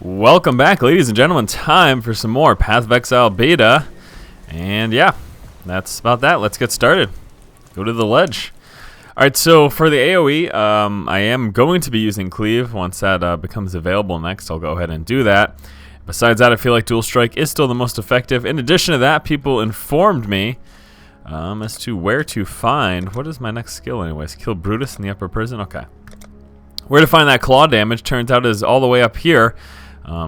Welcome back, ladies and gentlemen. Time for some more Path of Exile Beta. And yeah, that's about that. Let's get started. Go to the ledge. Alright, so for the AoE, I am going to be using Cleave. Once that becomes available next, I'll go ahead and do that. Besides that, I feel like Dual Strike is still the most effective. In addition to that, people informed me as to where to find... What is my next skill anyways? Kill Brutus in the upper prison? Okay. Where to find that claw damage turns out is all the way up here.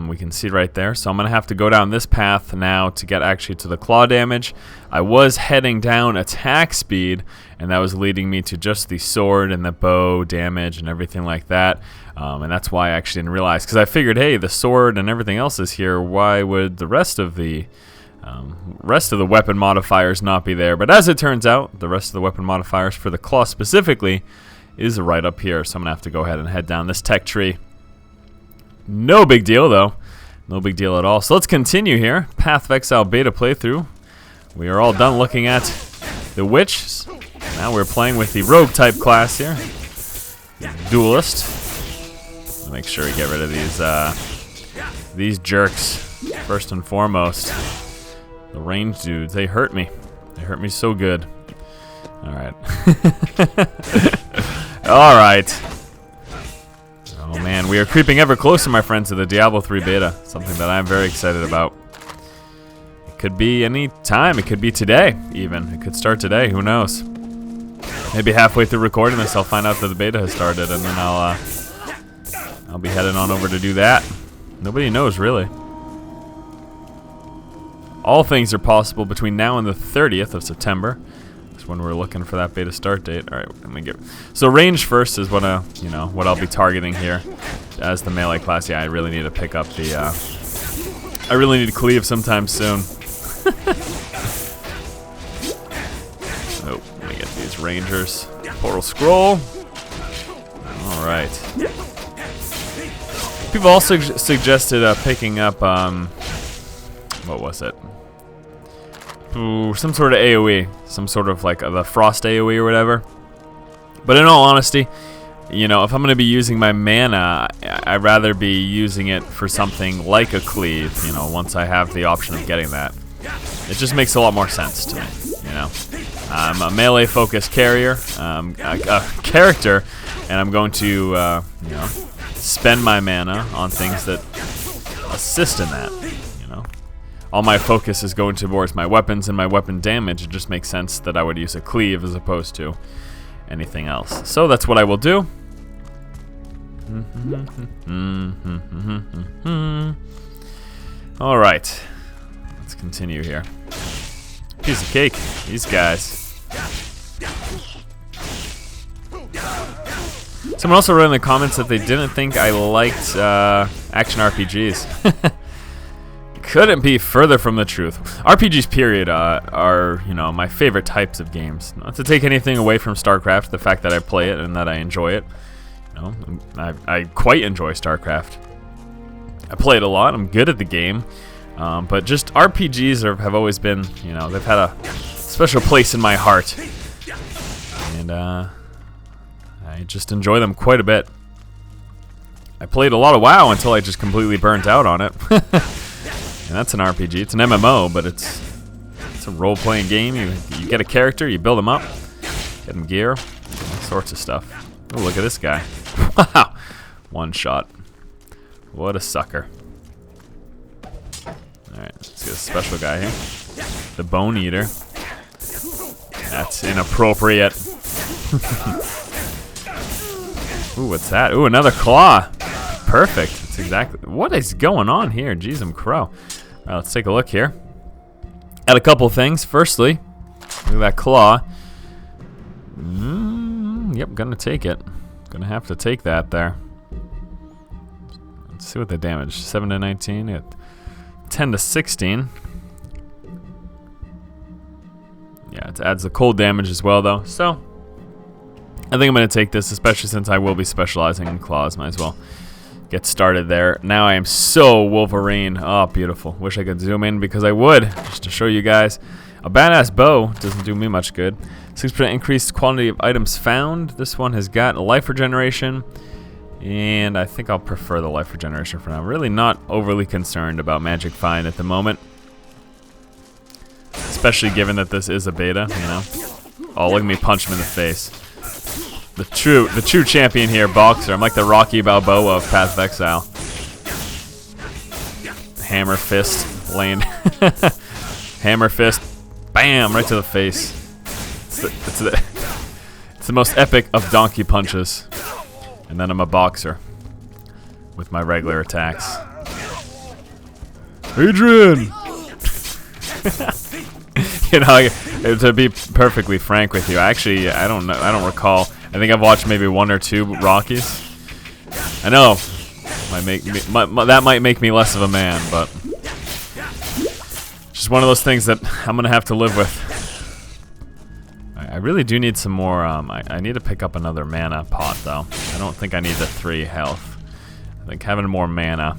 We can see right there. So I'm going to have to go down this path now to get actually to the claw damage. I was heading down attack speed, and that was leading me to just the sword and the bow damage and everything like that. And that's why I actually didn't realize, because I figured, hey, the sword and everything else is here. Why would the rest of the weapon modifiers not be there? But as it turns out, the rest of the weapon modifiers for the claw specifically is right up here. So I'm going to have to go ahead and head down this tech tree. No big deal, though. No big deal at all. So let's continue here. Path of Exile Beta playthrough. We are all done looking at the Witch. Now we're playing with the Rogue type class here. Duelist. Make sure we get rid of these jerks first and foremost. The ranged dudes, they hurt me. They hurt me so good. Alright. Alright. Oh man, we are creeping ever closer, my friends, to the Diablo 3 beta. Something that I'm very excited about. It could be any time. It could be today, even. It could start today. Who knows? Maybe halfway through recording this, I'll find out that the beta has started, and then I'll be heading on over to do that. Nobody knows, really. All things are possible between now and the 30th of September. That's when we're looking for that beta start date. All right, let me get. So range first is what what I'll be targeting here as the melee class. Yeah, I really need to pick up the. I really need to cleave sometime soon. Oh, let me get these rangers. Portal scroll. All right. People also suggested picking up what was it? Ooh, some sort of AoE, some sort of like the Frost AoE or whatever. But in all honesty, if I'm going to be using my mana, I'd rather be using it for something like a Cleave, once I have the option of getting that. It just makes a lot more sense to me, I'm a melee-focused character, and I'm going to, spend my mana on things that assist in that. All my focus is going towards my weapons and my weapon damage. It just makes sense that I would use a Cleave as opposed to anything else. So that's what I will do. All right, let's continue here. Piece of cake, these guys. Someone also wrote in the comments that they didn't think I liked action RPGs. Couldn't be further from the truth. RPGs, period, are my favorite types of games. Not to take anything away from StarCraft, the fact that I play it and that I enjoy it. I quite enjoy StarCraft. I play it a lot. I'm good at the game, but just RPGs have always been, they've had a special place in my heart, and I just enjoy them quite a bit. I played a lot of WoW until I just completely burnt out on it. And that's an RPG. It's an MMO, but it's a role-playing game. You get a character, you build them up, get them gear, all sorts of stuff. Oh, look at this guy. Wow. One shot. What a sucker. Alright, let's get a special guy here. The Bone Eater. That's inappropriate. Ooh, what's that? Ooh, another claw. Perfect. That's exactly what is going on here. Jeez, I'm crow. All right, let's take a look here at a couple things. Firstly, look at that claw. Yep, gonna take it. Gonna have to take that there. Let's see what the damage. 7 to 19. Yeah, 10 to 16. Yeah, it adds the cold damage as well, though. So I think I'm gonna take this, especially since I will be specializing in claws. Might as well get started there. Now I am so Wolverine. Oh, beautiful. Wish I could zoom in because I would, just to show you guys. A badass bow doesn't do me much good. 6% increased quantity of items found. This one has got life regeneration And I think I'll prefer the life regeneration for now. I'm really not overly concerned about Magic Find at the moment. Especially given that this is a beta, you know? Oh, look at me punch him in the face. The true champion here, Boxer. I'm like the Rocky Balboa of Path of Exile. Hammer fist, lane. Hammer fist, bam, right to the face. It's the most epic of donkey punches. And then I'm a boxer with my regular attacks. Adrian! You know, to be perfectly frank with you, I don't know. I don't recall. I think I've watched maybe 1 or 2 Rockies. I know, that might make me less of a man, but just one of those things that I'm gonna have to live with. I really do need some more. I need to pick up another mana pot, though. I don't think I need the 3 health. I think having more mana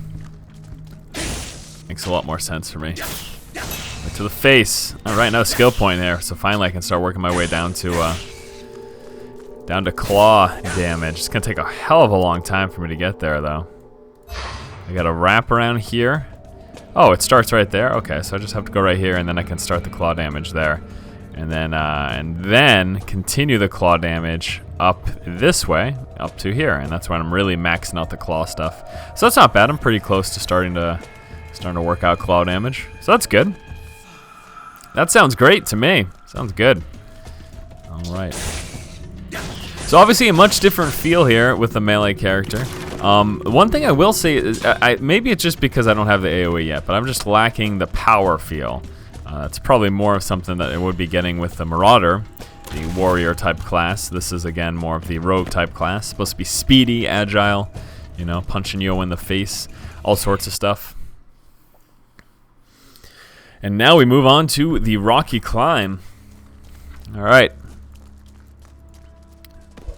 makes a lot more sense for me. Right to the face. All right, now skill point there. So finally, I can start working my way down to claw damage. It's gonna take a hell of a long time for me to get there, though. I got to wrap around here. Oh, it starts right there. Okay, so I just have to go right here, and then I can start the claw damage there. And then continue the claw damage up this way, up to here, and that's when I'm really maxing out the claw stuff. So that's not bad. I'm pretty close to starting to work out claw damage. So that's good. That sounds great to me. Sounds good. All right. So obviously a much different feel here with the melee character. One thing I will say is, maybe it's just because I don't have the AoE yet, but I'm just lacking the power feel. It's probably more of something that I would be getting with the Marauder, the warrior type class. This is again more of the rogue type class. Supposed to be speedy, agile, you know, punching you in the face, all sorts of stuff. And now we move on to the rocky climb. All right.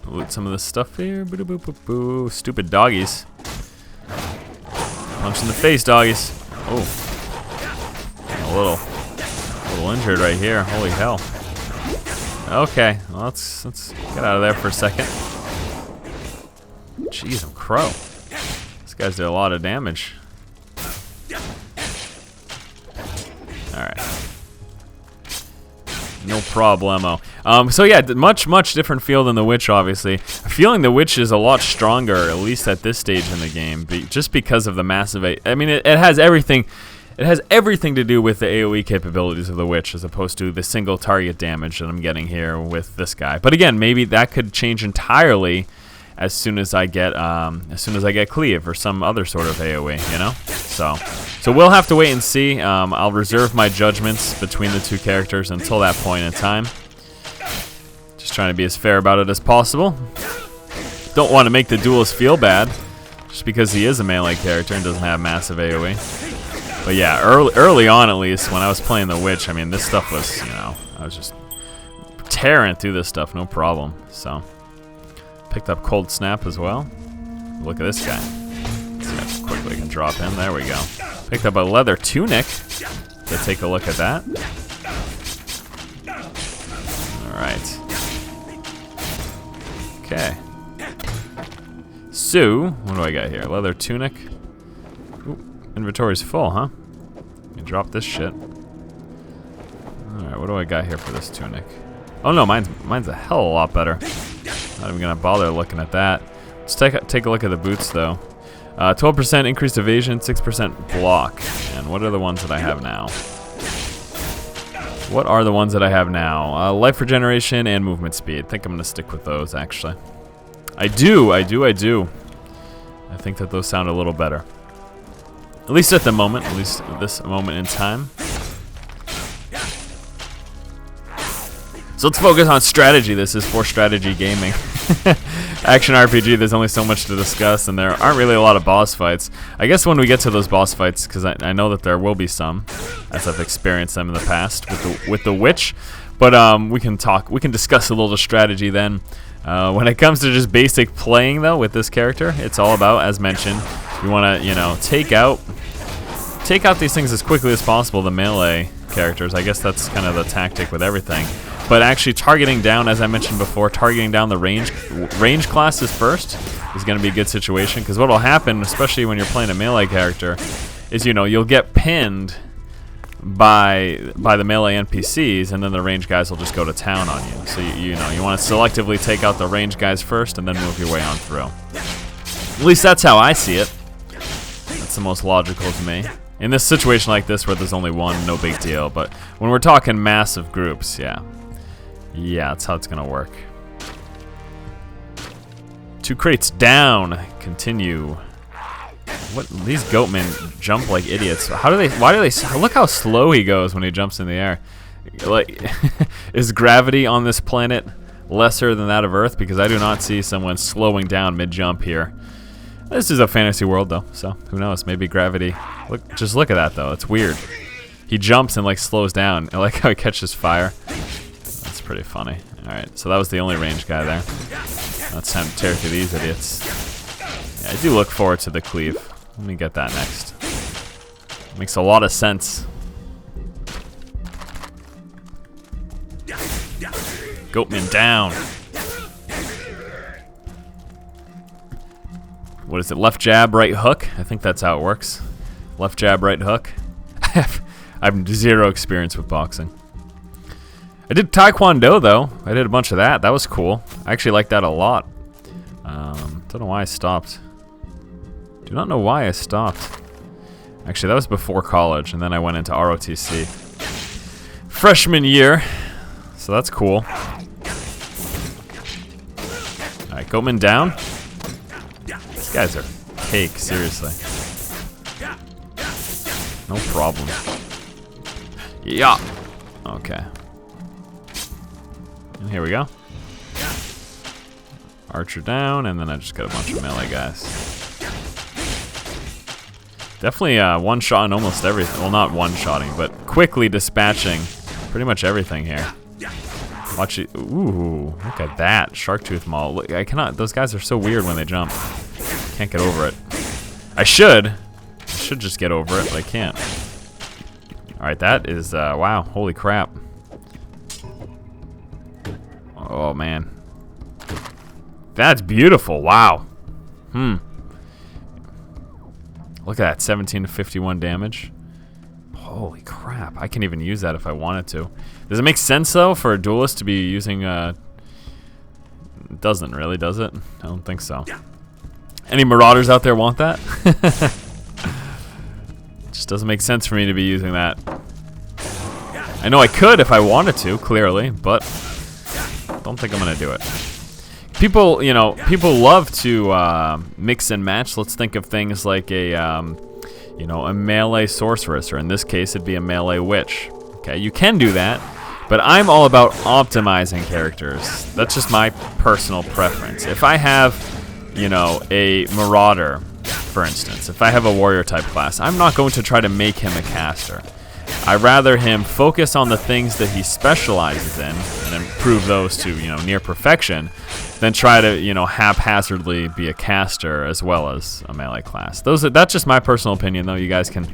Loot some of this stuff here. Boo-boo-boo-boo. Stupid doggies. Punch in the face, doggies. Oh. A little injured right here. Holy hell. Okay, well, let's get out of there for a second. Jeez, I'm crow. This guy's did a lot of damage. Alright. No problemo. So yeah, much different feel than the Witch, obviously. Feeling the Witch is a lot stronger, at least at this stage in the game, just because of the massive... I mean, it has everything... It has everything to do with the AoE capabilities of the Witch, as opposed to the single target damage that I'm getting here with this guy. But again, maybe that could change entirely as soon as I get Cleave or some other sort of AoE, you know. So we'll have to wait and see. I'll reserve my judgments between the 2 characters until that point in time. Just trying to be as fair about it as possible. Don't want to make the duelist feel bad, just because he is a melee character and doesn't have massive AoE. But yeah, early on at least, when I was playing the Witch, I mean, this stuff was, you know, I was just tearing through this stuff, no problem. So, picked up Cold Snap as well. Look at this guy. Let's see how quickly I can drop in. There we go. Picked up a leather tunic. Let's take a look at that. Alright. Okay. So, what do I got here? Leather tunic. Inventory's full, huh? Let me drop this shit. Alright, what do I got here for this tunic? Oh no, mine's a hell of a lot better. Not even gonna bother looking at that. Let's take a look at the boots though. 12% increased evasion, 6% block. And what are the ones that I have now? What are the ones that I have now? Life regeneration and movement speed. I think I'm gonna stick with those actually. I do. I think that those sound a little better. At least at the moment, at least at this moment in time. So let's focus on strategy. This is for strategy gaming. Action RPG, there's only so much to discuss, and there aren't really a lot of boss fights. I guess when we get to those boss fights, because I know that there will be some, as I've experienced them in the past with the Witch. But we can discuss a little strategy then. When it comes to just basic playing, though, with this character, it's all about, as mentioned, you want to, you know, take out these things as quickly as possible, the melee characters. I guess that's kind of the tactic with everything. But actually targeting down, as I mentioned before, targeting down the range classes first is going to be a good situation, because what will happen, especially when you're playing a melee character, is, you know, you'll get pinned by the melee NPCs, and then the range guys will just go to town on you. So you know, you want to selectively take out the range guys first, and then move your way on through. At least that's how I see it. That's the most logical to me. In this situation like this, where there's only one, no big deal. But when we're talking massive groups, yeah, that's how it's gonna work. 2 crates down. Continue. What, these goatmen jump like idiots. How do they? Why do they? Look how slow he goes when he jumps in the air. Like, is gravity on this planet lesser than that of Earth? Because I do not see someone slowing down mid-jump here. This is a fantasy world, though, so who knows? Maybe gravity. Just look at that, though. It's weird. He jumps and like slows down. I like how he catches fire. That's pretty funny. All right, so that was the only range guy there. Now it's time to tear through these idiots. Yeah, I do look forward to the cleave. Let me get that next. Makes a lot of sense. Goatman down. What is it? Left jab, right hook? I think that's how it works. Left jab, right hook. I have 0 experience with boxing. I did Taekwondo, though. I did a bunch of that. That was cool. I actually liked that a lot. Don't know why I stopped. Do not know why I stopped. Actually, that was before college, and then I went into ROTC. Freshman year. So that's cool. Alright, Goatman down. These guys are cake, seriously. No problem. Yeah. Okay. And here we go. Archer down, and then I just got a bunch of melee guys. Definitely one-shotting almost everything. Well, not one-shotting, but quickly dispatching pretty much everything here. Watch it. Ooh, look at that. Shark tooth maul. Look, I cannot. Those guys are so weird when they jump. Can't get over it. I should just get over it, but I can't. Alright, that is, wow. Holy crap. Oh, man. That's beautiful. Wow. Look at that. 17 to 51 damage. Holy crap. I can even use that if I wanted to. Does it make sense, though, for a duelist to be using, It doesn't really, does it? I don't think so. Any marauders out there want that? Just doesn't make sense for me to be using that. I know I could if I wanted to, clearly, but don't think I'm gonna do it. People, you know, people love to mix and match. Let's think of things like a, you know, a melee sorceress, or in this case, it'd be a melee witch. Okay, you can do that, but I'm all about optimizing characters. That's just my personal preference. If I have, you know, a marauder, for instance, if I have a warrior type class, I'm not going to try to make him a caster. I'd rather him focus on the things that he specializes in and improve those to, you know, near perfection, than try to, you know, haphazardly be a caster as well as a melee class. That's just my personal opinion, though. You guys can,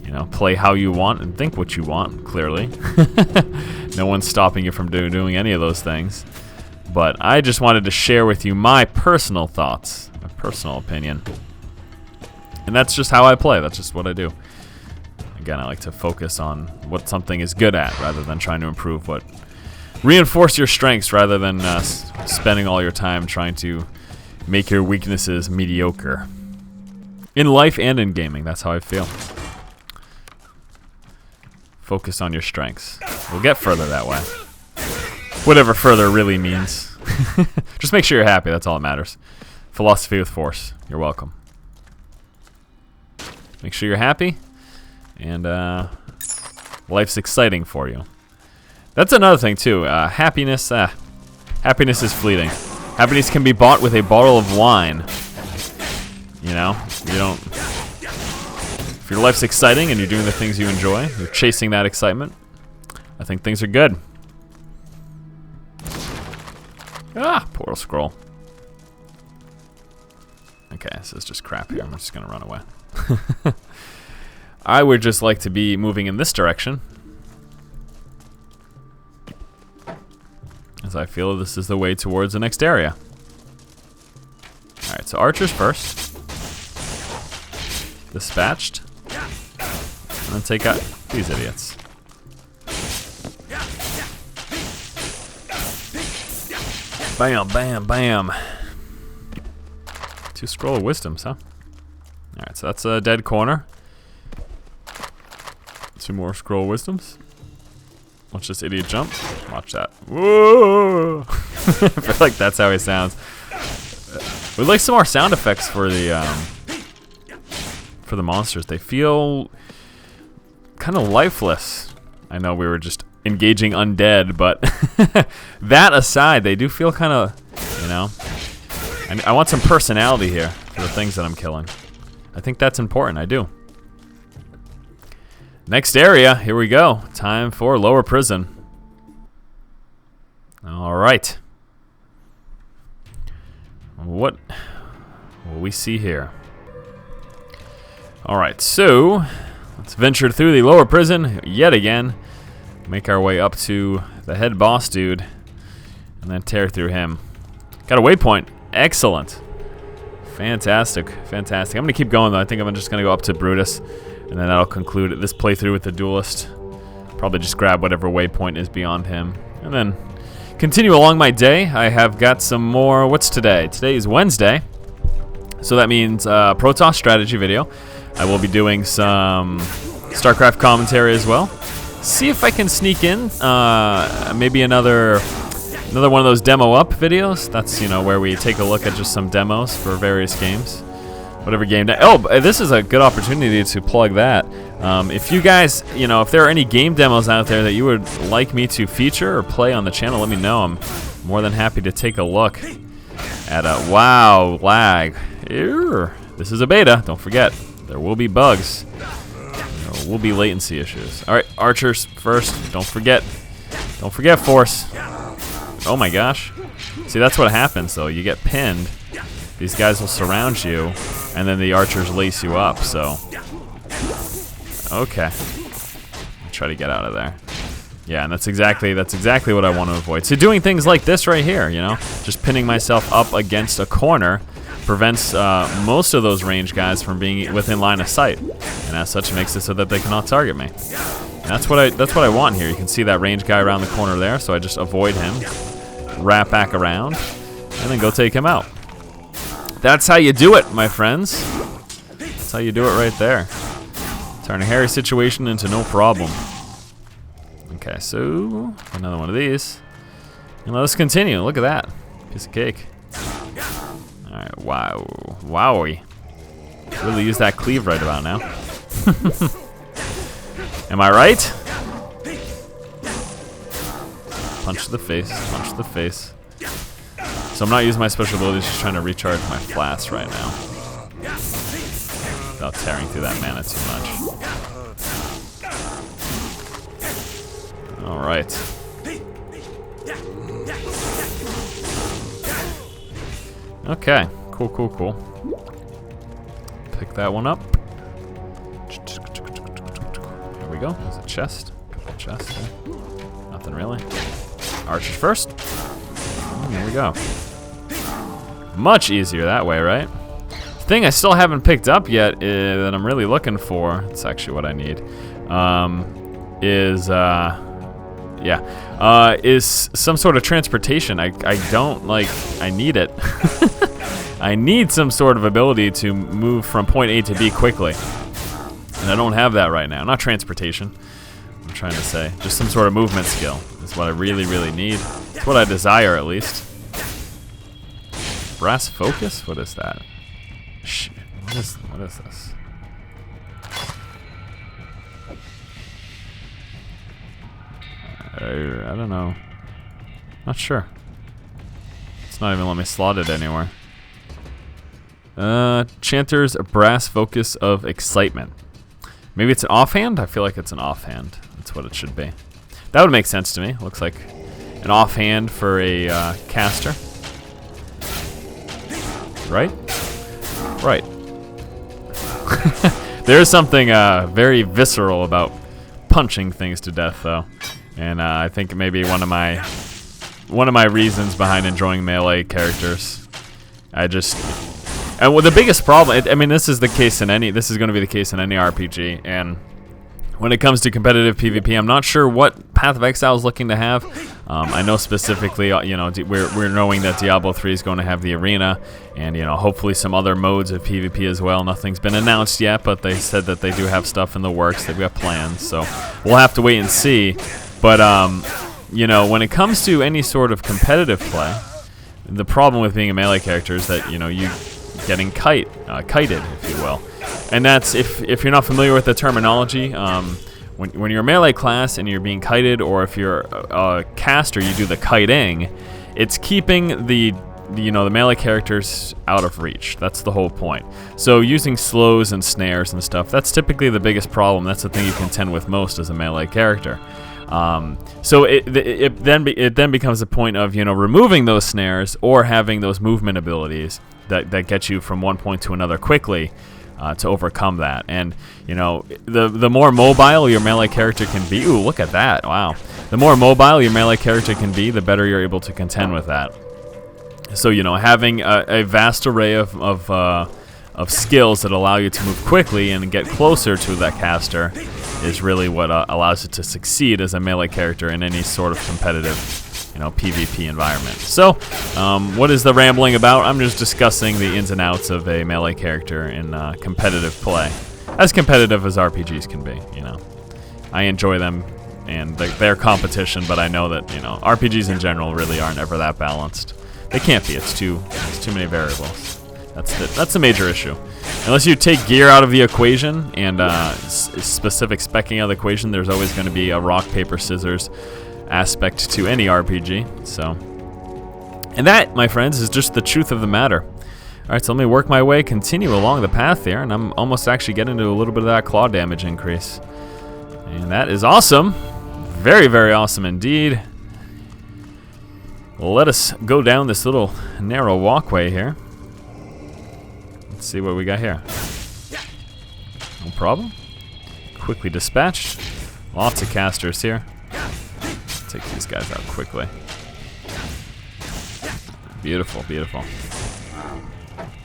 you know, play how you want and think what you want, clearly. No one's stopping you from doing any of those things. But I just wanted to share with you my personal thoughts, my personal opinion. And that's just how I play. That's just what I do. Again, I like to focus on what something is good at rather than trying to improve what... Reinforce your strengths rather than spending all your time trying to make your weaknesses mediocre. In life and in gaming, that's how I feel. Focus on your strengths. We'll get further that way. Whatever further really means. Just make sure you're happy, that's all that matters. Philosophy with force. You're welcome. Make sure you're happy, and life's exciting for you. That's another thing too. Happiness is fleeting. Happiness can be bought with a bottle of wine. You know, you don't. If your life's exciting and you're doing the things you enjoy, you're chasing that excitement, I think things are good. Portal scroll. Okay, this is just crap here. I'm just gonna run away. I would just like to be moving in this direction, as I feel this is the way towards the next area. Alright, Alright, so archers first. Dispatched. And then take out these idiots. Bam, bam, bam. 2 scroll of wisdoms, huh? Alright, so that's a dead corner. 2 more scroll of wisdoms. Watch this idiot jump. Watch that. Whoa! I feel like that's how he sounds. We'd like some more sound effects for the monsters. They feel kind of lifeless. I know we were just engaging undead, but that aside, they do feel kind of, you know. I want some personality here for the things that I'm killing. I think that's important. I do. Next area, here we go. Time for lower prison. All right. What will we see here? All right, so let's venture through the lower prison yet again. Make our way up to the head boss dude, and then tear through him. Got a waypoint. Excellent. Fantastic, fantastic. I'm gonna keep going though. I think I'm just gonna go up to Brutus, and then that'll conclude this playthrough with the duelist. Probably just grab whatever waypoint is beyond him, and then continue along my day. I have got some more. What's today? Today is Wednesday, so that means Protoss strategy video. I will be doing some StarCraft commentary as well. See if I can sneak in maybe another one of those demo up videos. That's, you know, where we take a look at just some demos for various games. Whatever game. Oh, this is a good opportunity to plug that. If you guys, you know, if there are any game demos out there that you would like me to feature or play on the channel, let me know. I'm more than happy to take a look at a wow lag. Ew. This is a beta. Don't forget, there will be bugs. There will be latency issues. All right, archers first. Don't forget force. Oh my gosh. See, that's what happens though. You get pinned. These guys will surround you, and then the archers lace you up, so. Okay. Try to get out of there. Yeah, and that's exactly what I want to avoid. So doing things like this right here, you know, just pinning myself up against a corner prevents most of those range guys from being within line of sight, and as such makes it so that they cannot target me. And that's what I want here. You can see that range guy around the corner there, so I just avoid him, wrap back around, and then go take him out. That's how you do it, my friends. That's how you do it right there. Turn a hairy situation into no problem. Okay, so another one of these. And let's continue. Look at that. Piece of cake. Alright, wow. Wowie. Really use that cleave right about now. Am I right? Punch to the face. Punch to the face. So I'm not using my special abilities, just trying to recharge my flask right now. Without tearing through that mana too much. Alright. Okay. Cool, cool, cool. Pick that one up. There we go. There's a chest. Couple chests there. Nothing really. Archers first. There we go. Much easier that way, right? The thing I still haven't picked up yet that I'm really looking for, it's actually what I need, is some sort of transportation. I don't, like, I need it. I need some sort of ability to move from point A to B quickly. And I don't have that right now. Not transportation, I'm trying to say. Just some sort of movement skill is what I really, really need. It's what I desire, at least. Brass focus? What is that? Shit. What is this? I don't know. Not sure. It's not even letting me slot it anywhere. Chanter's brass focus of excitement. Maybe it's an offhand? I feel like it's an offhand. That's what it should be. That would make sense to me. Looks like an offhand for a caster. Right? Right. There's something very visceral about punching things to death, though, and I think maybe one of my reasons behind enjoying melee characters. I just And well, the biggest problem, I mean, this is the case in any. This is going to be the case in any RPG, and when it comes to competitive PvP, I'm not sure what Path of Exile is looking to have. I know specifically, you know, we're knowing that Diablo 3 is going to have the arena, and you know, hopefully some other modes of PvP as well. Nothing's been announced yet, but they said that they do have stuff in the works. They've got plans, so we'll have to wait and see. But you know, when it comes to any sort of competitive play, the problem with being a melee character is that you know you getting kited, if you will. And that's, if you're not familiar with the terminology, when you're a melee class and you're being kited, or if you're a caster, you do the kiting, it's keeping the melee characters out of reach. That's the whole point. So using slows and snares and stuff, that's typically the biggest problem. That's the thing you contend with most as a melee character. So it then becomes a point of, you know, removing those snares or having those movement abilities that get you from one point to another quickly, to overcome that. And you know, the more mobile your melee character can be, ooh, look at that, wow. The more mobile your melee character can be, the better you're able to contend with that. So you know, having a vast array of skills that allow you to move quickly and get closer to that caster is really what allows it to succeed as a melee character in any sort of competitive, you know, PvP environment. So, what is the rambling about? I'm just discussing the ins and outs of a melee character in competitive play, as competitive as RPGs can be. You know, I enjoy them and their competition, but I know that, you know, RPGs in general really aren't ever that balanced. They can't be. It's too many variables. That's a major issue. Unless you take gear out of the equation and specific speccing out of the equation, there's always going to be a rock, paper, scissors aspect to any RPG. So, and that, my friends, is just the truth of the matter. All right, so let me work my way, continue along the path here, and I'm almost actually getting to a little bit of that claw damage increase. And that is awesome. Very, very awesome indeed. Let us go down this little narrow walkway here. Let's see what we got here. No problem. Quickly dispatched. Lots of casters here. Take these guys out quickly. Beautiful, beautiful.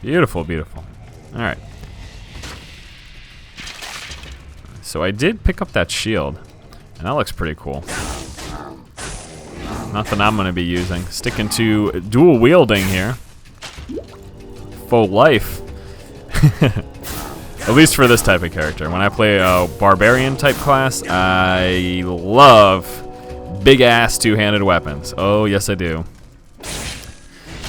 Beautiful, beautiful. Alright. So I did pick up that shield, and that looks pretty cool. Nothing I'm going to be using. Sticking to dual wielding here. Faux life. At least for this type of character. When I play a barbarian type class, I love big ass two-handed weapons. Oh yes I do.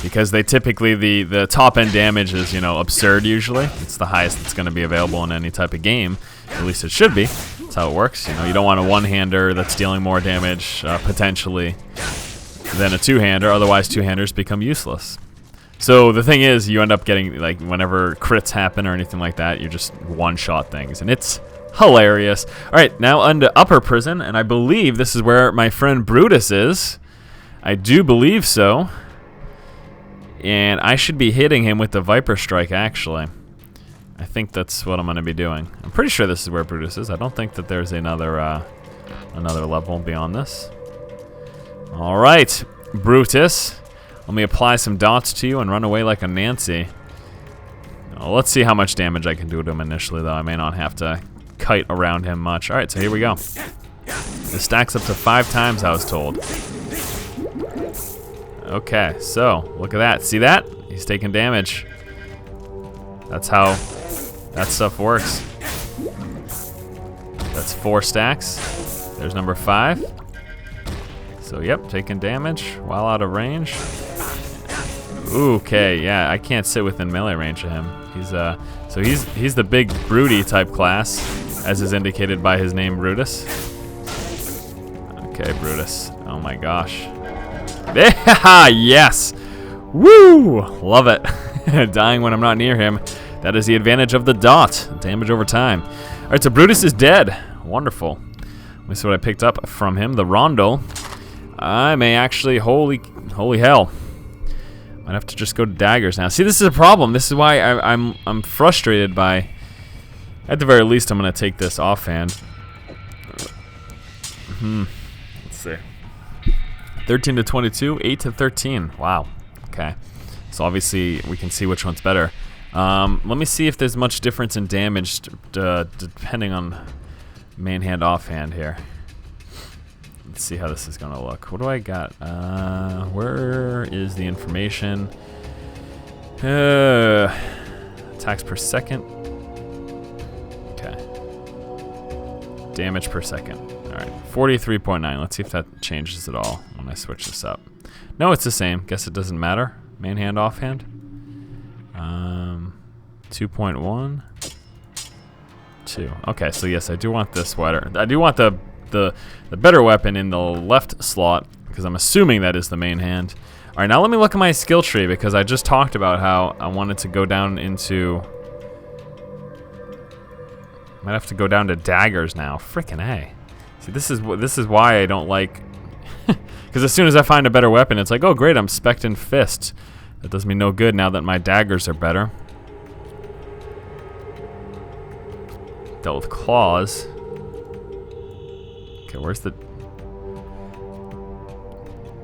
Because they typically, the top end damage is, you know, absurd usually. It's the highest that's going to be available in any type of game. At least it should be. That's how it works. You know, you don't want a one-hander that's dealing more damage potentially than a two-hander. Otherwise two-handers become useless. So the thing is, you end up getting, like, whenever crits happen or anything like that, you just one-shot things, and it's hilarious. All right, now onto Upper Prison, and I believe this is where my friend Brutus is. I do believe so. And I should be hitting him with the Viper Strike, actually. I think that's what I'm going to be doing. I'm pretty sure this is where Brutus is. I don't think that there's another level beyond this. All right, Brutus. Let me apply some dots to you and run away like a Nancy. Well, let's see how much damage I can do to him initially, though. I may not have to kite around him much. All right, so here we go. This stacks up to 5 times, I was told. Okay, so look at that. See that? He's taking damage. That's how that stuff works. That's 4 stacks. There's number 5. So yep, taking damage while out of range. Okay, yeah, I can't sit within melee range of him. He's the big broody type class, as is indicated by his name Brutus. Okay, Brutus. Oh my gosh. Yes! Woo! Love it. Dying when I'm not near him. That is the advantage of the dot. Damage over time. Alright, so Brutus is dead. Wonderful. Let me see what I picked up from him. The Rondo. I may actually, holy hell. Might have to just go to daggers now. See, this is a problem. This is why I'm frustrated by. At the very least, I'm gonna take this offhand. Let's see. 13 to 22, 8 to 13. Wow. Okay. So obviously we can see which one's better. Let me see if there's much difference in damage depending on main hand, offhand here. Let's see how this is gonna look. What do I got? Where is the information? Attacks per second. Okay. Damage per second. Alright, 43.9. Let's see if that changes at all when I switch this up. No, it's the same. Guess it doesn't matter. Main hand, offhand. 2.1. 2. Okay, so yes, I do want this weapon. I do want the better weapon in the left slot, because I'm assuming that is the main hand. Alright, now let me look at my skill tree, because I just talked about how I wanted to go down into... Might have to go down to daggers now. Frickin' A. See, this is why I don't like... Because as soon as I find a better weapon, it's like, oh great, I'm spec'd in fist. That does me no good now that my daggers are better. Dealt with claws. Okay, where's the...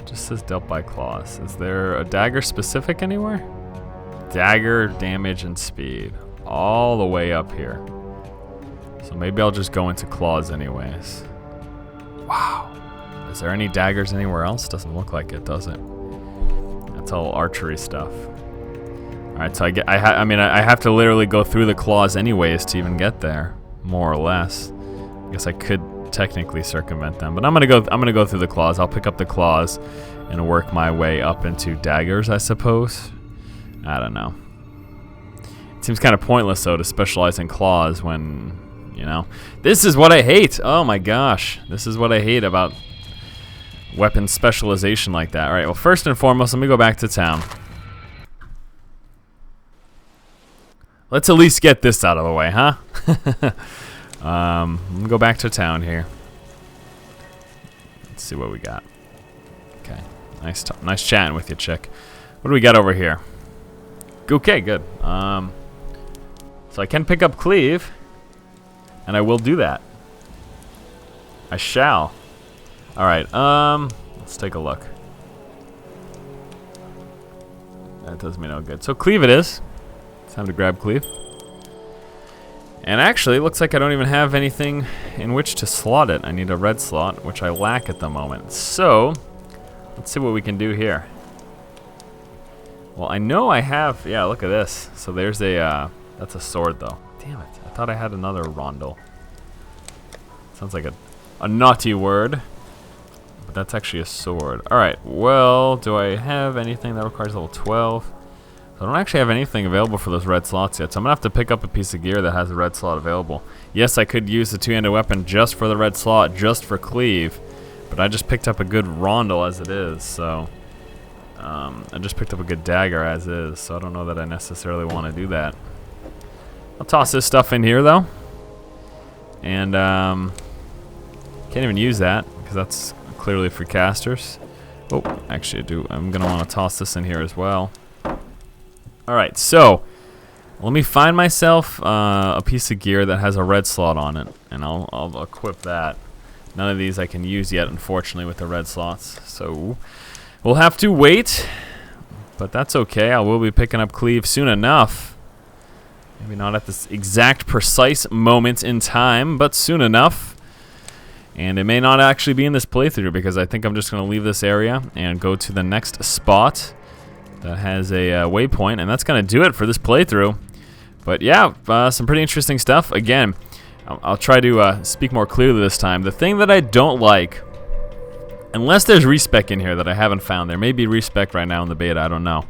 Just says dealt by claws. Is there a dagger specific anywhere? Dagger, damage, and speed. All the way up here. So maybe I'll just go into claws anyways. Wow. Is there any daggers anywhere else? Doesn't look like it, does it? That's all archery stuff. Alright, so I mean, I have to literally go through the claws anyways to even get there. More or less. I guess I could technically circumvent them, but I'm gonna go through the claws. I'll pick up the claws and work my way up into daggers, I suppose. I don't know. It seems kind of pointless though to specialize in claws when, you know, this is what I hate. Oh my gosh, this is what I hate about weapon specialization like that. All right, well, first and foremost, let me go back to town. Let's at least get this out of the way, huh? Let me go back to town here. Let's see what we got. Okay, nice chatting with you, chick. What do we got over here? Okay, good. So I can pick up cleave, and I will do that. I shall. All right. Let's take a look. That does me no good. So cleave it is. Time to grab cleave. And actually, it looks like I don't even have anything in which to slot it. I need a red slot, which I lack at the moment. So, let's see what we can do here. Well, I know I have... Yeah, look at this. So there's a... that's a sword, though. Damn it. I thought I had another rondel. Sounds like a naughty word. But that's actually a sword. Alright, well, do I have anything that requires level 12? I don't actually have anything available for those red slots yet, so I'm going to have to pick up a piece of gear that has a red slot available. Yes, I could use the two-handed weapon just for the red slot, just for cleave, but I just picked up a good rondel as it is, so... I just picked up a good dagger as is, so I don't know that I necessarily want to do that. I'll toss this stuff in here, though. And, can't even use that, because that's clearly for casters. Oh, actually I do. I'm going to want to toss this in here as well. Alright, so let me find myself a piece of gear that has a red slot on it, and I'll equip that. None of these I can use yet, unfortunately, with the red slots, so we'll have to wait, but that's okay. I will be picking up cleave soon enough. Maybe not at this exact precise moment in time, but soon enough. And it may not actually be in this playthrough, because I think I'm just going to leave this area and go to the next spot that has a waypoint, and that's going to do it for this playthrough. But yeah, some pretty interesting stuff. Again, I'll try to speak more clearly this time. The thing that I don't like, unless there's respec in here that I haven't found, there may be respec right now in the beta, I don't know.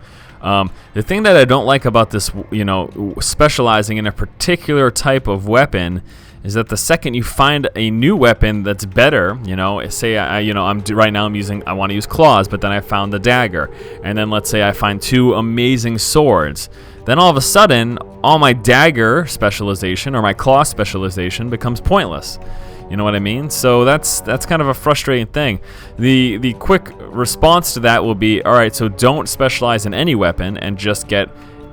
The thing that I don't like about this, you know, specializing in a particular type of weapon is that the second you find a new weapon that's better, you know, say right now I want to use claws, but then I found the dagger, and then let's say I find two amazing swords, then all of a sudden all my dagger specialization or my claw specialization becomes pointless. You know what I mean? So that's kind of a frustrating thing. The quick response to that will be, all right, so don't specialize in any weapon and just get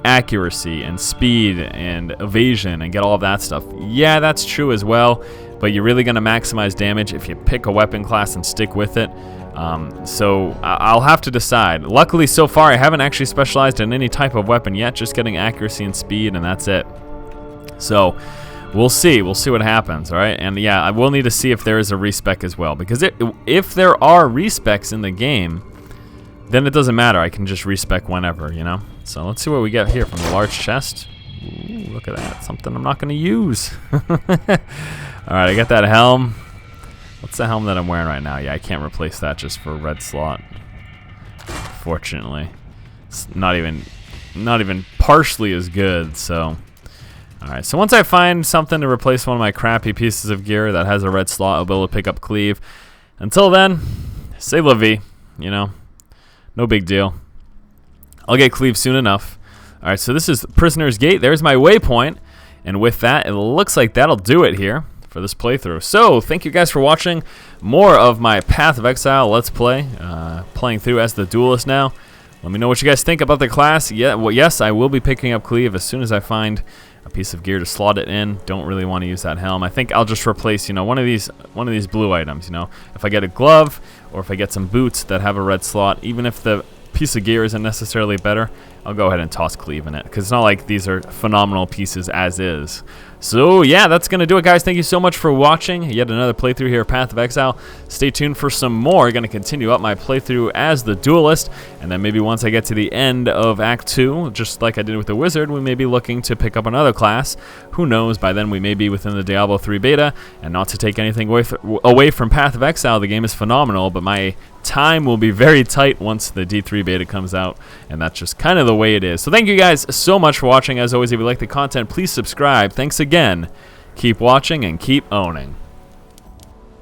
accuracy and speed and evasion and get all of that stuff. Yeah, that's true as well, but you're really going to maximize damage if you pick a weapon class and stick with it. So I'll have to decide. Luckily, so far, I haven't actually specialized in any type of weapon yet, just getting accuracy and speed, and that's it. So we'll see. We'll see what happens, all right? And yeah, I will need to see if there is a respec as well, because if there are respecs in the game, then it doesn't matter. I can just respec whenever, you know? So let's see what we get here from the large chest. Ooh, look at that. Something I'm not going to use. All right, I got that helm. What's the helm that I'm wearing right now? Yeah, I can't replace that just for a red slot. Fortunately, it's not even partially as good. So, all right. So once I find something to replace one of my crappy pieces of gear that has a red slot, I'll be able to pick up cleave. Until then, c'est la vie. You know, no big deal. I'll get cleave soon enough. All right. So this is Prisoner's Gate. There's my waypoint, and with that, it looks like that'll do it here for this playthrough. So thank you guys for watching more of my Path of Exile Let's Play, playing through as the Duelist now. Let me know what you guys think about the class. Yeah, well, yes, I will be picking up cleave as soon as I find a piece of gear to slot it in. Don't really want to use that helm. I think I'll just replace, you know, one of these blue items. You know, if I get a glove or if I get some boots that have a red slot, even if the piece of gear isn't necessarily better, I'll go ahead and toss cleave in it, because it's not like these are phenomenal pieces as is. So yeah, that's gonna do it, guys. Thank you so much for watching yet another playthrough here at Path of Exile. Stay tuned for some more. Gonna continue up my playthrough as the Duelist, and then maybe once I get to the end of Act 2, just like I did with the Wizard, we may be looking to pick up another class. Who knows, by then we may be within the Diablo 3 beta. And not to take anything away from Path of Exile, the game is phenomenal, but my time will be very tight once the D3 beta comes out, and that's just kind of the way it is. So thank you guys so much for watching. As always, if you like the content, please subscribe. Thanks again. Keep watching and keep owning.